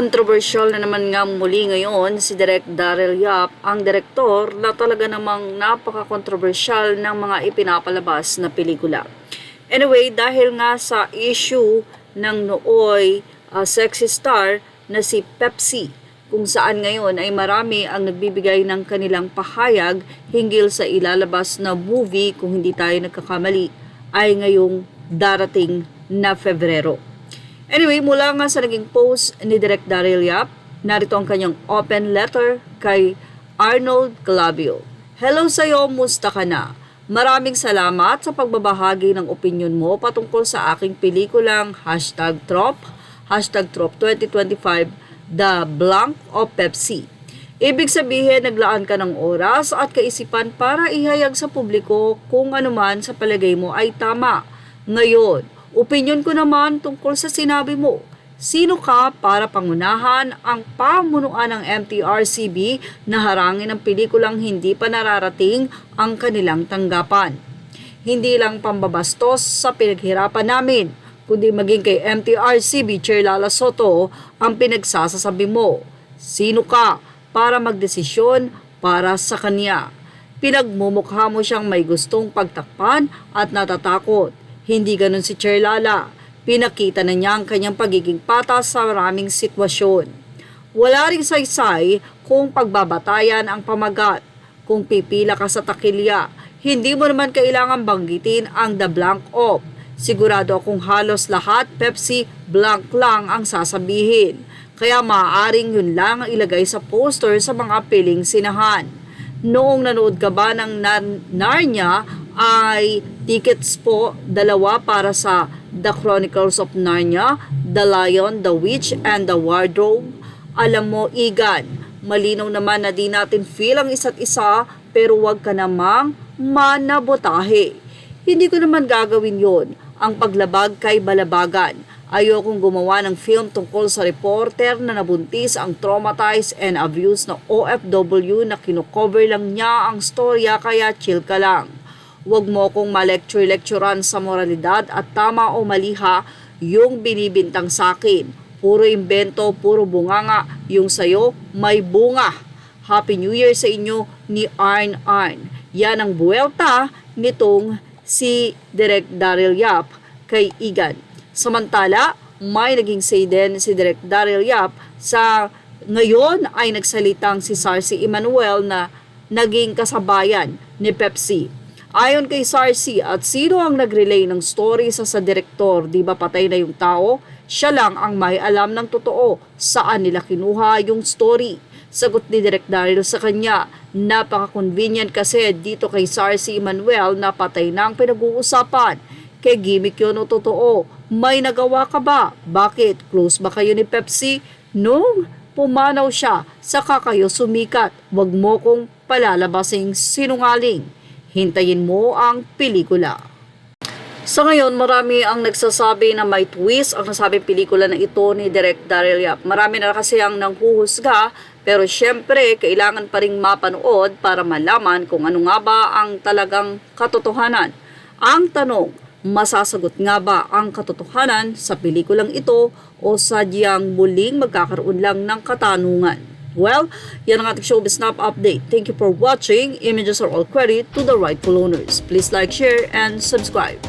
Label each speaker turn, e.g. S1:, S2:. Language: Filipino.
S1: Kontrobersyal na naman nga muli ngayon si Direk Daryl Yap, ang direktor na talaga namang napaka-kontrobersyal ng mga ipinapalabas na pelikula. Anyway, dahil nga sa issue ng nooy sexy star na si Pepsi, kung saan ngayon ay marami ang nagbibigay ng kanilang pahayag hinggil sa ilalabas na movie, kung hindi tayo nagkakamali, ay ngayong darating na Febrero. Anyway, mula nga sa naging post ni Direk Daryl Yap, narito ang kanyang open letter kay Arnold Calabio. Hello sa'yo, musta ka na? Maraming salamat sa pagbabahagi ng opinyon mo patungkol sa aking pelikulang #Trop 2025, The Blank of Pepsi. Ibig sabihin, naglaan ka ng oras at kaisipan para ihayag sa publiko kung anuman sa palagay mo ay tama. Ngayon, opinyon ko naman tungkol sa sinabi mo. Sino ka para pangunahan ang pamunuan ng MTRCB na harangin ang pelikulang hindi pa nararating ang kanilang tanggapan? Hindi lang pambabastos sa pinaghirapan namin, kundi maging kay MTRCB Chair Lala Soto ang pinagsasasabi mo. Sino ka para magdesisyon para sa kanya? Pinagmumukha mo siyang may gustong pagtakpan at natatakot. Hindi ganun si Chair Lala. Pinakita na niya ang kanyang pagiging patas sa maraming sitwasyon. Wala ring saysay kung pagbabatayan ang pamagat. Kung pipila ka sa takilya, hindi mo naman kailangan banggitin ang The Blank Of. Sigurado akong halos lahat Pepsi blank lang ang sasabihin. Kaya maaaring yun lang ang ilagay sa poster sa mga piling sinahan. Noong nanood ka ba ng Narnia ay tickets po 2 para sa The Chronicles of Narnia, The Lion, The Witch, and The Wardrobe. Alam mo, Igan, malinaw naman na di natin feel ang isa't isa, pero wag ka namang manabotahe. Hindi ko naman gagawin yon, ang paglabag kay balabagan. Ayokong gumawa ng film tungkol sa reporter na nabuntis ang traumatized and abused na OFW na kinocover lang niya ang storya, kaya chill ka lang. Huwag mo kong ma-lecture-lecturean sa moralidad at tama o maliha yung binibintang sa akin. Puro imbento, puro bunganga, yung sayo may bunga. Happy New Year sa inyo ni Arn Arn. Yan ang buwelta nitong si Direk Daryl Yap kay Igan. Samantala, may naging say din si Direk Daryl Yap sa ngayon ay nagsalitang si Sarcy Emmanuel na naging kasabayan ni Pepsi. Ayon kay Sarcy, at sino ang nag-relay ng story sa direktor, di ba patay na yung tao? Siya lang ang may alam ng totoo saan nila kinuha yung story. Sagot ni Direk Daryl sa kanya, napaka-convenient kasi dito kay Sarcy Emmanuel na patay na ang pinag-uusapan. Kay gimmick yun o totoo? May nagawa ka ba? Bakit? Close ba kayo ni Pepsi? Nung pumanaw siya, saka kayo sumikat. Wag mo kong palalabasing sinungaling. Hintayin mo ang pelikula. Sa ngayon, marami ang nagsasabi na may twist ang nasabing pelikula na ito ni Direk Daryl Yap. Marami na kasi ang nanghuhusga, pero syempre kailangan pa ring mapanood para malaman kung ano nga ba ang talagang katotohanan. Ang tanong, masasagot nga ba ang katotohanan sa pelikulang ito o sadyang muling magkakaroon lang ng katanungan? Well, yan ang ating Showbiz Snap update. Thank you for watching. Images are all credit to the rightful owners. Please like, share, and subscribe.